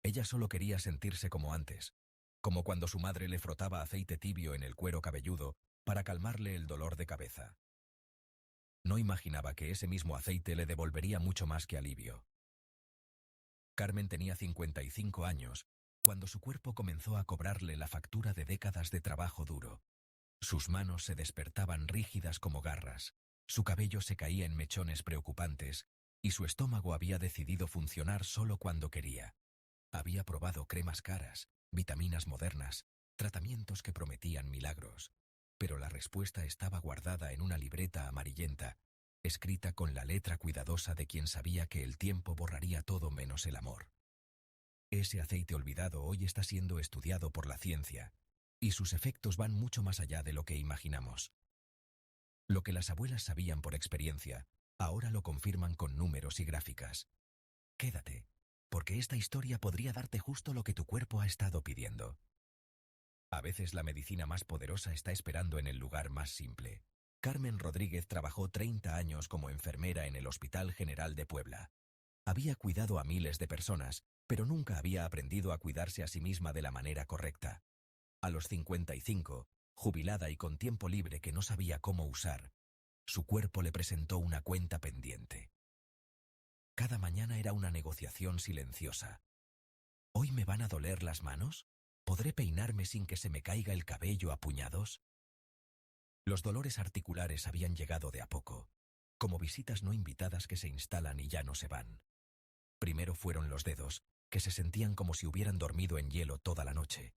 Ella solo quería sentirse como antes, como cuando su madre le frotaba aceite tibio en el cuero cabelludo para calmarle el dolor de cabeza. No imaginaba que ese mismo aceite le devolvería mucho más que alivio. Carmen tenía 55 años cuando su cuerpo comenzó a cobrarle la factura de décadas de trabajo duro. Sus manos se despertaban rígidas como garras, su cabello se caía en mechones preocupantes y su estómago había decidido funcionar solo cuando quería. Había probado cremas caras, vitaminas modernas, tratamientos que prometían milagros, pero la respuesta estaba guardada en una libreta amarillenta, escrita con la letra cuidadosa de quien sabía que el tiempo borraría todo menos el amor. Ese aceite olvidado hoy está siendo estudiado por la ciencia, y sus efectos van mucho más allá de lo que imaginamos. Lo que las abuelas sabían por experiencia, ahora lo confirman con números y gráficas. Quédate, porque esta historia podría darte justo lo que tu cuerpo ha estado pidiendo. A veces la medicina más poderosa está esperando en el lugar más simple. Carmen Rodríguez trabajó 30 años como enfermera en el Hospital General de Puebla. Había cuidado a miles de personas, pero nunca había aprendido a cuidarse a sí misma de la manera correcta. A los 55, jubilada y con tiempo libre que no sabía cómo usar, su cuerpo le presentó una cuenta pendiente. Cada mañana era una negociación silenciosa. ¿Hoy me van a doler las manos? ¿Podré peinarme sin que se me caiga el cabello a puñados? Los dolores articulares habían llegado de a poco, como visitas no invitadas que se instalan y ya no se van. Primero fueron los dedos, que se sentían como si hubieran dormido en hielo toda la noche.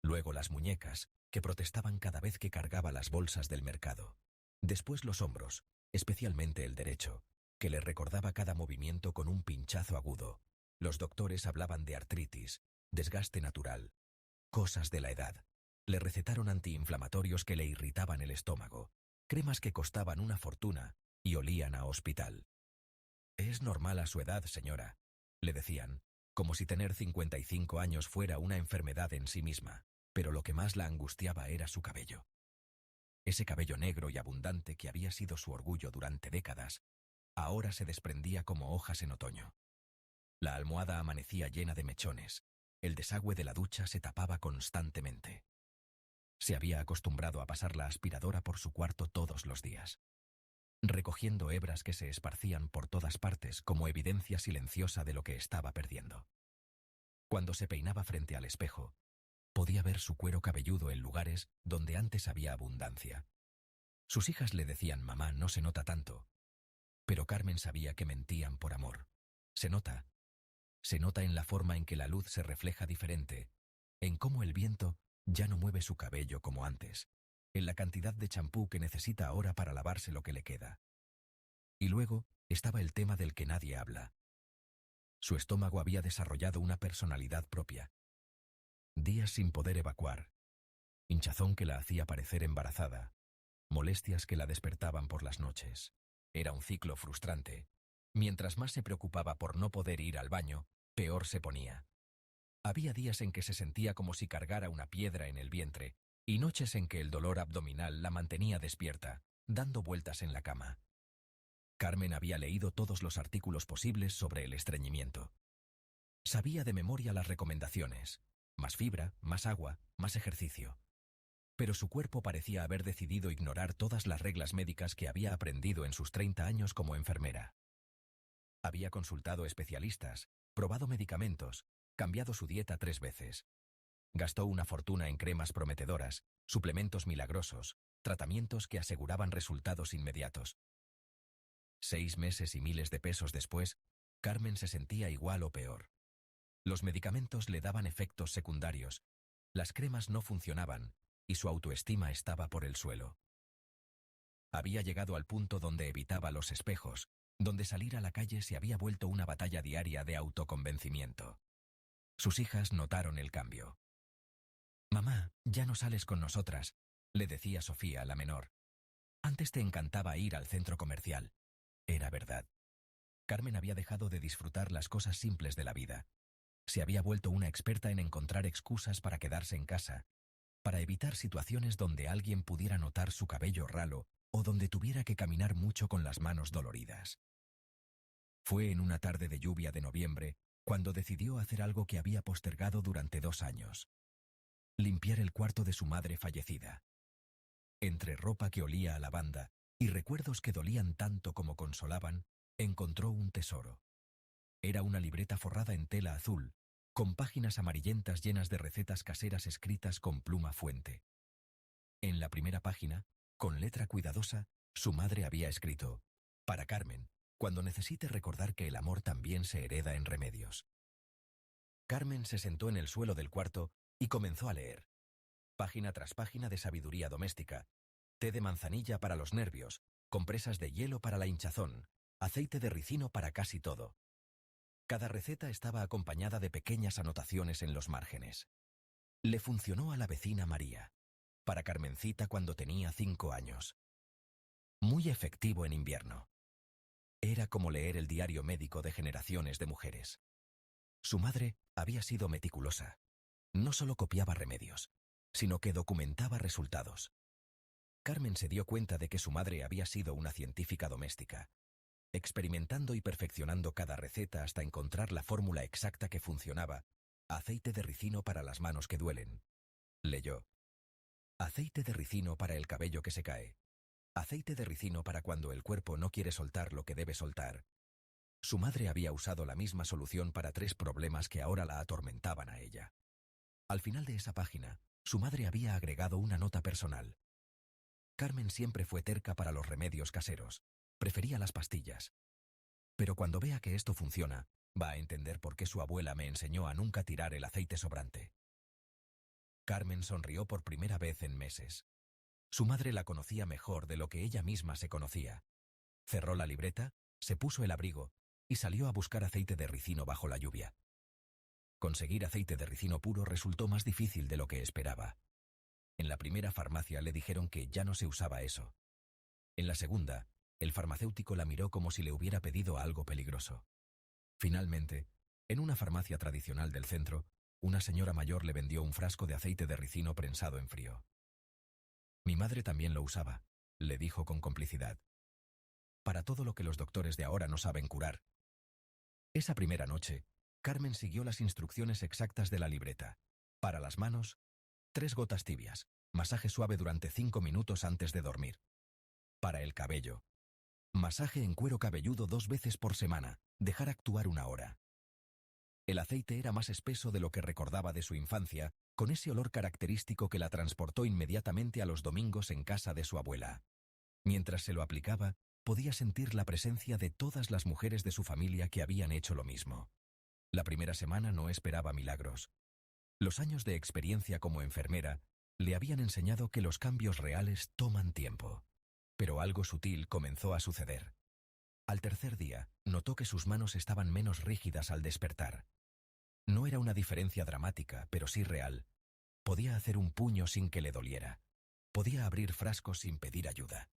Luego las muñecas, que protestaban cada vez que cargaba las bolsas del mercado. Después los hombros, especialmente el derecho, que le recordaba cada movimiento con un pinchazo agudo. Los doctores hablaban de artritis, desgaste natural, cosas de la edad. Le recetaron antiinflamatorios que le irritaban el estómago, cremas que costaban una fortuna y olían a hospital. «Es normal a su edad, señora», le decían, como si tener 55 años fuera una enfermedad en sí misma, pero lo que más la angustiaba era su cabello. Ese cabello negro y abundante que había sido su orgullo durante décadas, ahora se desprendía como hojas en otoño. La almohada amanecía llena de mechones, el desagüe de la ducha se tapaba constantemente. Se había acostumbrado a pasar la aspiradora por su cuarto todos los días, recogiendo hebras que se esparcían por todas partes como evidencia silenciosa de lo que estaba perdiendo. Cuando se peinaba frente al espejo, podía ver su cuero cabelludo en lugares donde antes había abundancia. Sus hijas le decían: «Mamá, no se nota tanto». Pero Carmen sabía que mentían por amor. Se nota en la forma en que la luz se refleja diferente, en cómo el viento ya no mueve su cabello como antes, en la cantidad de champú que necesita ahora para lavarse lo que le queda. Y luego estaba el tema del que nadie habla. Su estómago había desarrollado una personalidad propia. Días sin poder evacuar, hinchazón que la hacía parecer embarazada, molestias que la despertaban por las noches. Era un ciclo frustrante. Mientras más se preocupaba por no poder ir al baño, peor se ponía. Había días en que se sentía como si cargara una piedra en el vientre, y noches en que el dolor abdominal la mantenía despierta, dando vueltas en la cama. Carmen había leído todos los artículos posibles sobre el estreñimiento. Sabía de memoria las recomendaciones: más fibra, más agua, más ejercicio. Pero su cuerpo parecía haber decidido ignorar todas las reglas médicas que había aprendido en sus 30 años como enfermera. Había consultado especialistas, probado medicamentos, cambiado su dieta 3 veces. Gastó una fortuna en cremas prometedoras, suplementos milagrosos, tratamientos que aseguraban resultados inmediatos. 6 meses y miles de pesos después, Carmen se sentía igual o peor. Los medicamentos le daban efectos secundarios, las cremas no funcionaban, y su autoestima estaba por el suelo. Había llegado al punto donde evitaba los espejos, donde salir a la calle se había vuelto una batalla diaria de autoconvencimiento. Sus hijas notaron el cambio. «Mamá, ya no sales con nosotras», le decía Sofía, la menor. «Antes te encantaba ir al centro comercial». Era verdad. Carmen había dejado de disfrutar las cosas simples de la vida. Se había vuelto una experta en encontrar excusas para quedarse en casa, para evitar situaciones donde alguien pudiera notar su cabello ralo o donde tuviera que caminar mucho con las manos doloridas. Fue en una tarde de lluvia de noviembre cuando decidió hacer algo que había postergado durante 2 años: limpiar el cuarto de su madre fallecida. Entre ropa que olía a lavanda y recuerdos que dolían tanto como consolaban, encontró un tesoro. Era una libreta forrada en tela azul, con páginas amarillentas llenas de recetas caseras escritas con pluma fuente. En la primera página, con letra cuidadosa, su madre había escrito: «Para Carmen, cuando necesite recordar que el amor también se hereda en remedios». Carmen se sentó en el suelo del cuarto y comenzó a leer. Página tras página de sabiduría doméstica: té de manzanilla para los nervios, compresas de hielo para la hinchazón, aceite de ricino para casi todo. Cada receta estaba acompañada de pequeñas anotaciones en los márgenes. Le funcionó a la vecina María. Para Carmencita cuando tenía 5 años. Muy efectivo en invierno. Era como leer el diario médico de generaciones de mujeres. Su madre había sido meticulosa. No solo copiaba remedios, sino que documentaba resultados. Carmen se dio cuenta de que su madre había sido una científica doméstica, experimentando y perfeccionando cada receta hasta encontrar la fórmula exacta que funcionaba. Aceite de ricino para las manos que duelen. Leyó. Aceite de ricino para el cabello que se cae. Aceite de ricino para cuando el cuerpo no quiere soltar lo que debe soltar. Su madre había usado la misma solución para 3 problemas que ahora la atormentaban a ella. Al final de esa página, su madre había agregado una nota personal. Carmen siempre fue terca para los remedios caseros. Prefería las pastillas. Pero cuando vea que esto funciona, va a entender por qué su abuela me enseñó a nunca tirar el aceite sobrante. Carmen sonrió por primera vez en meses. Su madre la conocía mejor de lo que ella misma se conocía. Cerró la libreta, se puso el abrigo y salió a buscar aceite de ricino bajo la lluvia. Conseguir aceite de ricino puro resultó más difícil de lo que esperaba. En la primera farmacia le dijeron que ya no se usaba eso. En la segunda, el farmacéutico la miró como si le hubiera pedido algo peligroso. Finalmente, en una farmacia tradicional del centro, una señora mayor le vendió un frasco de aceite de ricino prensado en frío. «Mi madre también lo usaba», le dijo con complicidad. «Para todo lo que los doctores de ahora no saben curar». Esa primera noche, Carmen siguió las instrucciones exactas de la libreta. Para las manos, 3 gotas tibias, masaje suave durante 5 minutos antes de dormir. Para el cabello, masaje en cuero cabelludo 2 veces por semana, dejar actuar 1 hora. El aceite era más espeso de lo que recordaba de su infancia, con ese olor característico que la transportó inmediatamente a los domingos en casa de su abuela. Mientras se lo aplicaba, podía sentir la presencia de todas las mujeres de su familia que habían hecho lo mismo. La primera semana no esperaba milagros. Los años de experiencia como enfermera le habían enseñado que los cambios reales toman tiempo. Pero algo sutil comenzó a suceder. Al tercer día, notó que sus manos estaban menos rígidas al despertar. No era una diferencia dramática, pero sí real. Podía hacer un puño sin que le doliera. Podía abrir frascos sin pedir ayuda.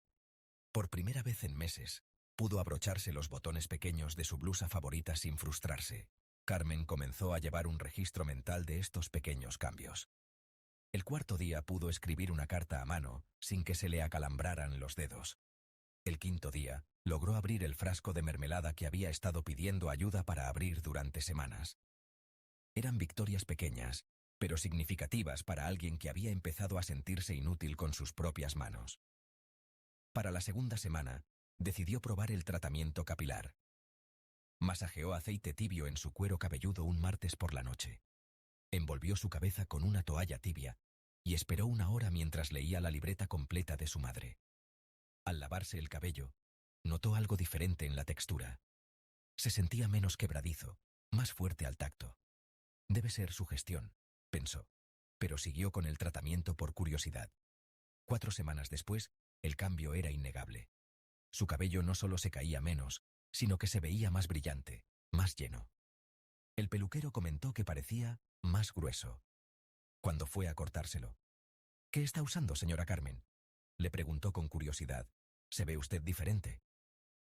Por primera vez en meses, pudo abrocharse los botones pequeños de su blusa favorita sin frustrarse. Carmen comenzó a llevar un registro mental de estos pequeños cambios. El cuarto día pudo escribir una carta a mano sin que se le acalambraran los dedos. El quinto día, logró abrir el frasco de mermelada que había estado pidiendo ayuda para abrir durante semanas. Eran victorias pequeñas, pero significativas para alguien que había empezado a sentirse inútil con sus propias manos. Para la segunda semana, decidió probar el tratamiento capilar. Masajeó aceite tibio en su cuero cabelludo un martes por la noche. Envolvió su cabeza con una toalla tibia y esperó 1 hora mientras leía la libreta completa de su madre. Al lavarse el cabello, notó algo diferente en la textura. Se sentía menos quebradizo, más fuerte al tacto. Debe ser su gestión, pensó, pero siguió con el tratamiento por curiosidad. 4 semanas después, el cambio era innegable. Su cabello no solo se caía menos, sino que se veía más brillante, más lleno. El peluquero comentó que parecía más grueso. Cuando fue a cortárselo: «¿Qué está usando, señora Carmen?», le preguntó con curiosidad. «Se ve usted diferente».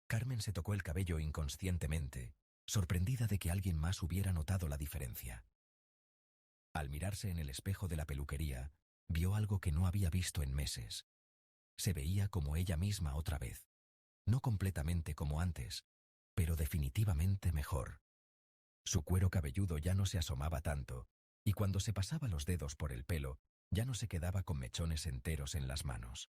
Carmen se tocó el cabello inconscientemente, sorprendida de que alguien más hubiera notado la diferencia. Al mirarse en el espejo de la peluquería, vio algo que no había visto en meses. Se veía como ella misma otra vez. No completamente como antes, pero definitivamente mejor. Su cuero cabelludo ya no se asomaba tanto, y cuando se pasaba los dedos por el pelo, ya no se quedaba con mechones enteros en las manos.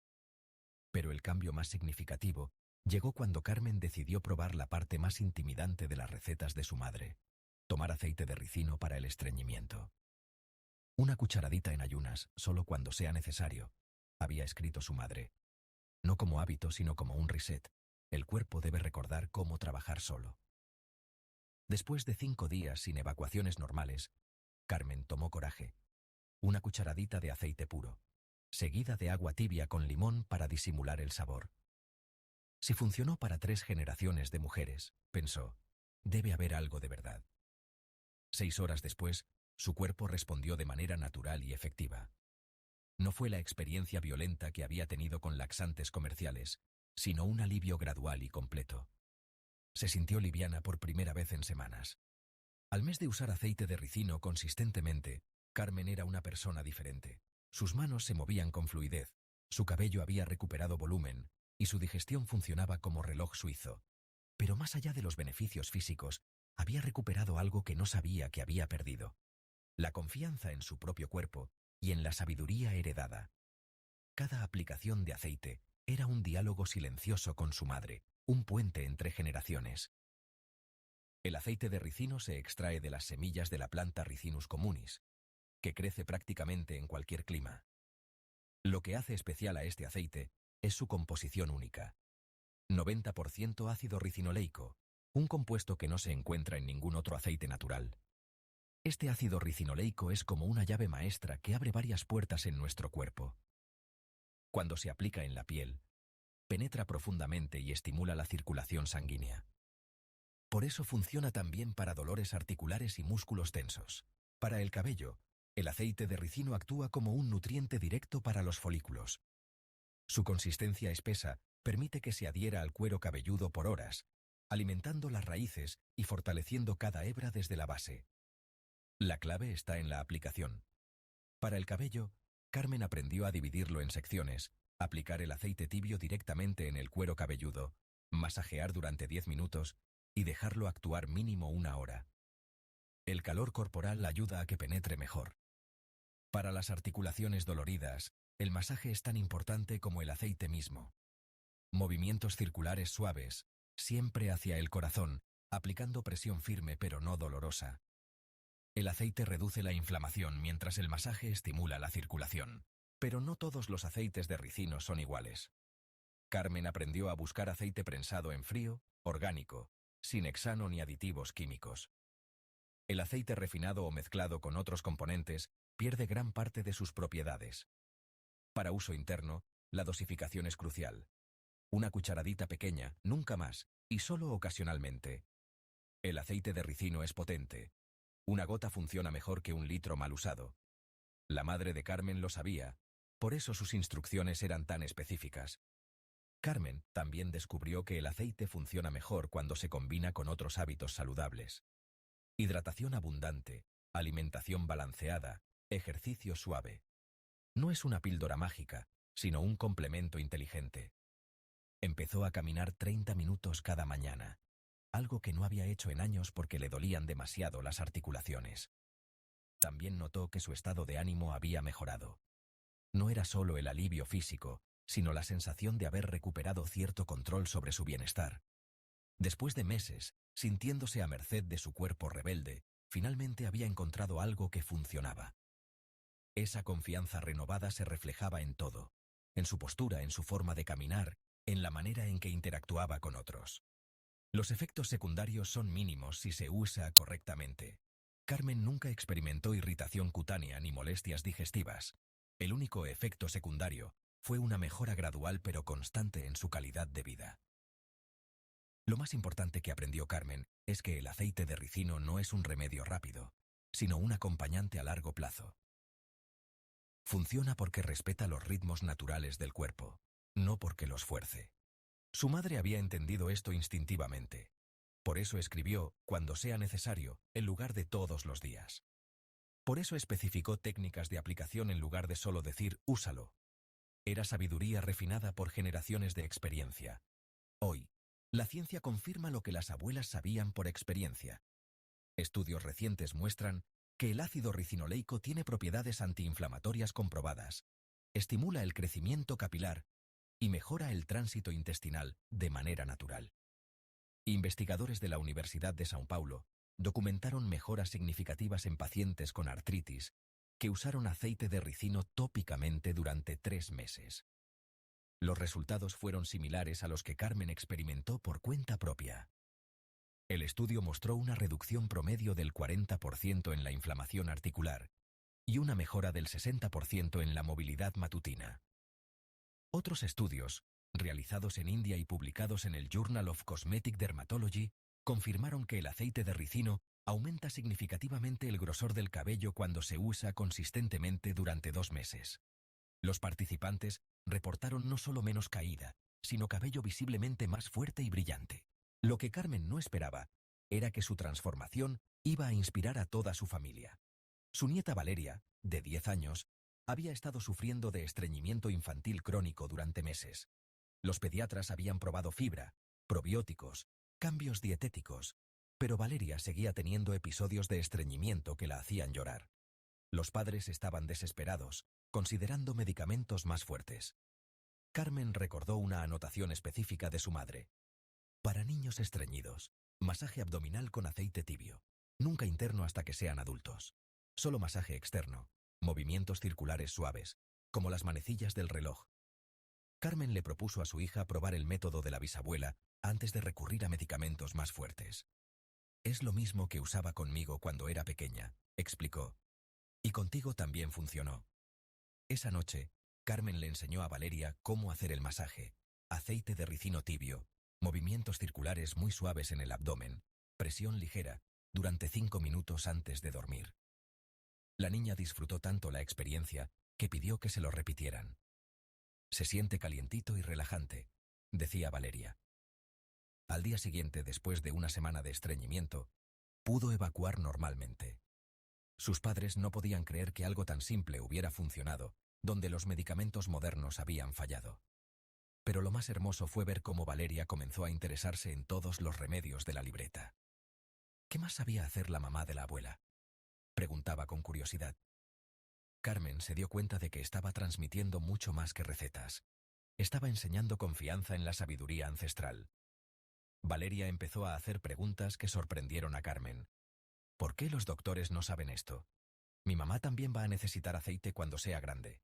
Pero el cambio más significativo llegó cuando Carmen decidió probar la parte más intimidante de las recetas de su madre: tomar aceite de ricino para el estreñimiento. Una cucharadita en ayunas, solo cuando sea necesario, había escrito su madre. No como hábito, sino como un reset. El cuerpo debe recordar cómo trabajar solo. Después de 5 días sin evacuaciones normales, Carmen tomó coraje. Una cucharadita de aceite puro, seguida de agua tibia con limón para disimular el sabor. Si funcionó para 3 generaciones de mujeres, pensó, debe haber algo de verdad. 6 horas después, su cuerpo respondió de manera natural y efectiva. No fue la experiencia violenta que había tenido con laxantes comerciales, sino un alivio gradual y completo. Se sintió liviana por primera vez en semanas. Al mes de usar aceite de ricino consistentemente, Carmen era una persona diferente. Sus manos se movían con fluidez, su cabello había recuperado volumen, y su digestión funcionaba como reloj suizo. Pero más allá de los beneficios físicos, había recuperado algo que no sabía que había perdido: la confianza en su propio cuerpo y en la sabiduría heredada. Cada aplicación de aceite era un diálogo silencioso con su madre, un puente entre generaciones. El aceite de ricino se extrae de las semillas de la planta Ricinus communis, que crece prácticamente en cualquier clima. Lo que hace especial a este aceite es su composición única: 90% ácido ricinoleico, un compuesto que no se encuentra en ningún otro aceite natural. Este ácido ricinoleico es como una llave maestra que abre varias puertas en nuestro cuerpo. Cuando se aplica en la piel, penetra profundamente y estimula la circulación sanguínea. Por eso funciona tan bien para dolores articulares y músculos tensos. Para el cabello, el aceite de ricino actúa como un nutriente directo para los folículos. Su consistencia espesa permite que se adhiera al cuero cabelludo por horas, alimentando las raíces y fortaleciendo cada hebra desde la base. La clave está en la aplicación. Para el cabello, Carmen aprendió a dividirlo en secciones, aplicar el aceite tibio directamente en el cuero cabelludo, masajear durante 10 minutos y dejarlo actuar mínimo 1 hora. El calor corporal ayuda a que penetre mejor. Para las articulaciones doloridas, el masaje es tan importante como el aceite mismo. Movimientos circulares suaves, siempre hacia el corazón, aplicando presión firme pero no dolorosa. El aceite reduce la inflamación mientras el masaje estimula la circulación. Pero no todos los aceites de ricino son iguales. Carmen aprendió a buscar aceite prensado en frío, orgánico, sin hexano ni aditivos químicos. El aceite refinado o mezclado con otros componentes pierde gran parte de sus propiedades. Para uso interno, la dosificación es crucial. Una cucharadita pequeña, nunca más, y solo ocasionalmente. El aceite de ricino es potente. Una gota funciona mejor que un litro mal usado. La madre de Carmen lo sabía, por eso sus instrucciones eran tan específicas. Carmen también descubrió que el aceite funciona mejor cuando se combina con otros hábitos saludables: hidratación abundante, alimentación balanceada, ejercicio suave. No es una píldora mágica, sino un complemento inteligente. Empezó a caminar 30 minutos cada mañana, algo que no había hecho en años porque le dolían demasiado las articulaciones. También notó que su estado de ánimo había mejorado. No era solo el alivio físico, sino la sensación de haber recuperado cierto control sobre su bienestar. Después de meses, sintiéndose a merced de su cuerpo rebelde, finalmente había encontrado algo que funcionaba. Esa confianza renovada se reflejaba en todo: en su postura, en su forma de caminar, en la manera en que interactuaba con otros. Los efectos secundarios son mínimos si se usa correctamente. Carmen nunca experimentó irritación cutánea ni molestias digestivas. El único efecto secundario fue una mejora gradual pero constante en su calidad de vida. Lo más importante que aprendió Carmen es que el aceite de ricino no es un remedio rápido, sino un acompañante a largo plazo. Funciona porque respeta los ritmos naturales del cuerpo, no porque los fuerce. Su madre había entendido esto instintivamente. Por eso escribió "cuando sea necesario" en lugar de "todos los días". Por eso especificó técnicas de aplicación en lugar de solo decir "úsalo". Era sabiduría refinada por generaciones de experiencia. Hoy, la ciencia confirma lo que las abuelas sabían por experiencia. Estudios recientes muestran que el ácido ricinoleico tiene propiedades antiinflamatorias comprobadas, estimula el crecimiento capilar y mejora el tránsito intestinal de manera natural. Investigadores de la Universidad de São Paulo documentaron mejoras significativas en pacientes con artritis que usaron aceite de ricino tópicamente durante 3 meses. Los resultados fueron similares a los que Carmen experimentó por cuenta propia. El estudio mostró una reducción promedio del 40% en la inflamación articular y una mejora del 60% en la movilidad matutina. Otros estudios, realizados en India y publicados en el Journal of Cosmetic Dermatology, confirmaron que el aceite de ricino aumenta significativamente el grosor del cabello cuando se usa consistentemente durante 2 meses. Los participantes reportaron no solo menos caída, sino cabello visiblemente más fuerte y brillante. Lo que Carmen no esperaba era que su transformación iba a inspirar a toda su familia. Su nieta Valeria, de 10 años, había estado sufriendo de estreñimiento infantil crónico durante meses. Los pediatras habían probado fibra, probióticos, cambios dietéticos, pero Valeria seguía teniendo episodios de estreñimiento que la hacían llorar. Los padres estaban desesperados, considerando medicamentos más fuertes. Carmen recordó una anotación específica de su madre. Para niños estreñidos, masaje abdominal con aceite tibio. Nunca interno hasta que sean adultos. Solo masaje externo. Movimientos circulares suaves, como las manecillas del reloj. Carmen le propuso a su hija probar el método de la bisabuela antes de recurrir a medicamentos más fuertes. Es lo mismo que usaba conmigo cuando era pequeña, explicó. Y contigo también funcionó. Esa noche, Carmen le enseñó a Valeria cómo hacer el masaje, aceite de ricino tibio, movimientos circulares muy suaves en el abdomen, presión ligera, durante 5 minutos antes de dormir. La niña disfrutó tanto la experiencia que pidió que se lo repitieran. Se siente calientito y relajante, decía Valeria. Al día siguiente, después de una semana de estreñimiento, pudo evacuar normalmente. Sus padres no podían creer que algo tan simple hubiera funcionado, donde los medicamentos modernos habían fallado. Pero lo más hermoso fue ver cómo Valeria comenzó a interesarse en todos los remedios de la libreta. ¿Qué más sabía hacer la mamá de la abuela?, preguntaba con curiosidad. Carmen se dio cuenta de que estaba transmitiendo mucho más que recetas. Estaba enseñando confianza en la sabiduría ancestral. Valeria empezó a hacer preguntas que sorprendieron a Carmen. ¿Por qué los doctores no saben esto? Mi mamá también va a necesitar aceite cuando sea grande.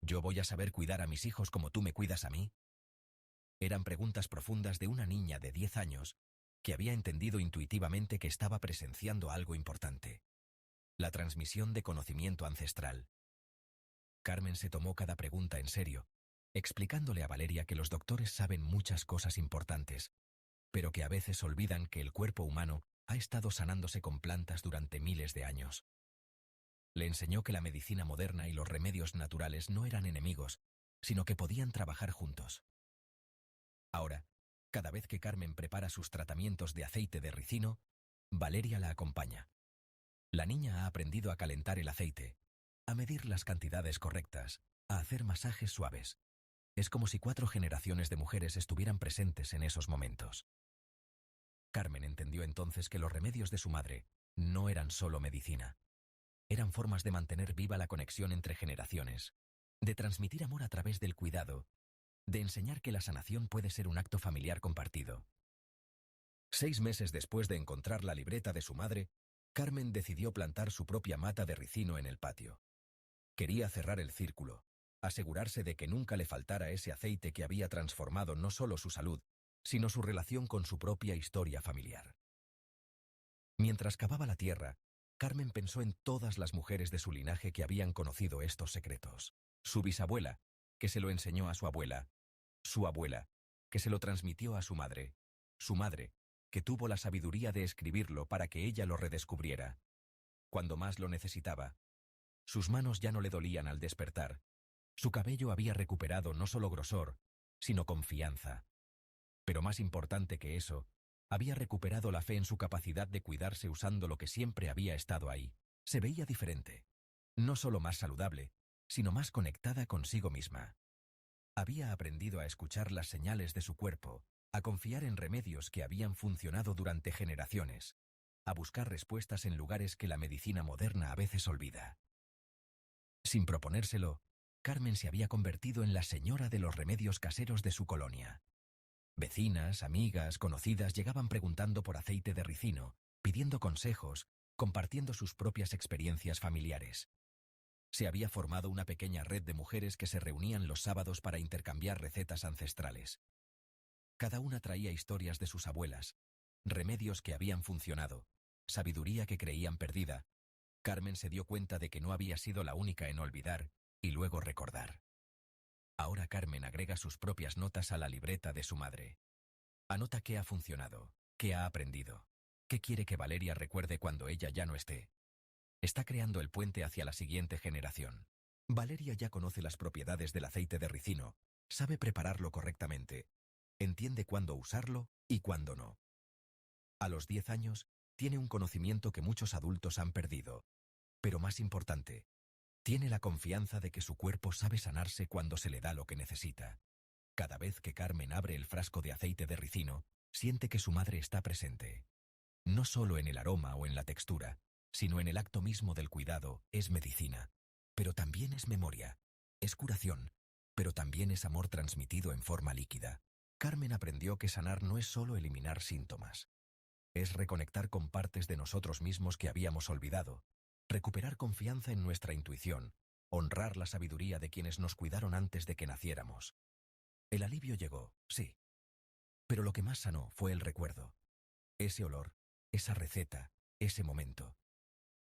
¿Yo voy a saber cuidar a mis hijos como tú me cuidas a mí? Eran preguntas profundas de una niña de 10 años que había entendido intuitivamente que estaba presenciando algo importante. La transmisión de conocimiento ancestral. Carmen se tomó cada pregunta en serio, explicándole a Valeria que los doctores saben muchas cosas importantes, pero que a veces olvidan que el cuerpo humano ha estado sanándose con plantas durante miles de años. Le enseñó que la medicina moderna y los remedios naturales no eran enemigos, sino que podían trabajar juntos. Ahora, cada vez que Carmen prepara sus tratamientos de aceite de ricino, Valeria la acompaña. La niña ha aprendido a calentar el aceite, a medir las cantidades correctas, a hacer masajes suaves. Es como si 4 generaciones de mujeres estuvieran presentes en esos momentos. Carmen entendió entonces que los remedios de su madre no eran solo medicina. Eran formas de mantener viva la conexión entre generaciones, de transmitir amor a través del cuidado, de enseñar que la sanación puede ser un acto familiar compartido. 6 meses después de encontrar la libreta de su madre, Carmen decidió plantar su propia mata de ricino en el patio. Quería cerrar el círculo, asegurarse de que nunca le faltara ese aceite que había transformado no solo su salud, sino su relación con su propia historia familiar. Mientras cavaba la tierra, Carmen pensó en todas las mujeres de su linaje que habían conocido estos secretos. Su bisabuela, que se lo enseñó a su abuela, que se lo transmitió a su madre, que tuvo la sabiduría de escribirlo para que ella lo redescubriera. Cuando más lo necesitaba, sus manos ya no le dolían al despertar. Su cabello había recuperado no solo grosor, sino confianza. Pero más importante que eso, había recuperado la fe en su capacidad de cuidarse usando lo que siempre había estado ahí. Se veía diferente. No solo más saludable, sino más conectada consigo misma. Había aprendido a escuchar las señales de su cuerpo, a confiar en remedios que habían funcionado durante generaciones. a buscar respuestas en lugares que la medicina moderna a veces olvida. Sin proponérselo, Carmen se había convertido en la señora de los remedios caseros de su colonia. Vecinas, amigas, conocidas llegaban preguntando por aceite de ricino, pidiendo consejos, compartiendo sus propias experiencias familiares. Se había formado una pequeña red de mujeres que se reunían los sábados para intercambiar recetas ancestrales. Cada una traía historias de sus abuelas, remedios que habían funcionado, sabiduría que creían perdida. Carmen se dio cuenta de que no había sido la única en olvidar y luego recordar. Ahora Carmen agrega sus propias notas a la libreta de su madre. Anota qué ha funcionado, qué ha aprendido, qué quiere que Valeria recuerde cuando ella ya no esté. Está creando el puente hacia la siguiente generación. Valeria ya conoce las propiedades del aceite de ricino, sabe prepararlo correctamente, entiende cuándo usarlo y cuándo no. A los 10 años, tiene un conocimiento que muchos adultos han perdido. Pero más importante, tiene la confianza de que su cuerpo sabe sanarse cuando se le da lo que necesita. Cada vez que Carmen abre el frasco de aceite de ricino, siente que su madre está presente. No solo en el aroma o en la textura, sino en el acto mismo del cuidado. Es medicina, pero también es memoria. Es curación, pero también es amor transmitido en forma líquida. Carmen aprendió que sanar no es solo eliminar síntomas. Es reconectar con partes de nosotros mismos que habíamos olvidado, recuperar confianza en nuestra intuición, honrar la sabiduría de quienes nos cuidaron antes de que naciéramos. El alivio llegó, sí. Pero lo que más sanó fue el recuerdo. Ese olor, esa receta, ese momento.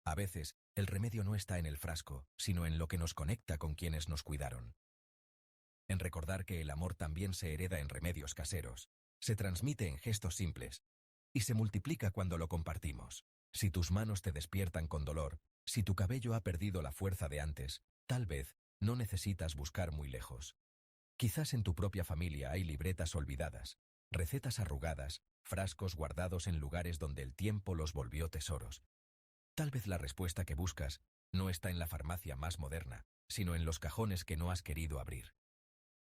A veces, el remedio no está en el frasco, sino en lo que nos conecta con quienes nos cuidaron. En recordar que el amor también se hereda en remedios caseros, se transmite en gestos simples, y se multiplica cuando lo compartimos. Si tus manos te despiertan con dolor, si tu cabello ha perdido la fuerza de antes, tal vez no necesitas buscar muy lejos. Quizás en tu propia familia hay libretas olvidadas, recetas arrugadas, frascos guardados en lugares donde el tiempo los volvió tesoros. Tal vez la respuesta que buscas no está en la farmacia más moderna, sino en los cajones que no has querido abrir.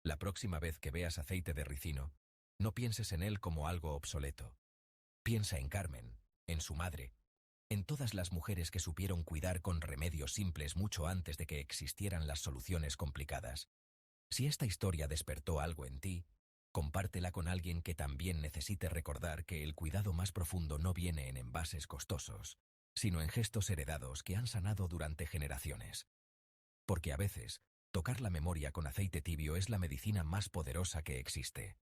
La próxima vez que veas aceite de ricino, no pienses en él como algo obsoleto. Piensa en Carmen, en su madre, en todas las mujeres que supieron cuidar con remedios simples mucho antes de que existieran las soluciones complicadas. Si esta historia despertó algo en ti, compártela con alguien que también necesite recordar que el cuidado más profundo no viene en envases costosos, sino en gestos heredados que han sanado durante generaciones. Porque a veces, tocar la memoria con aceite tibio es la medicina más poderosa que existe.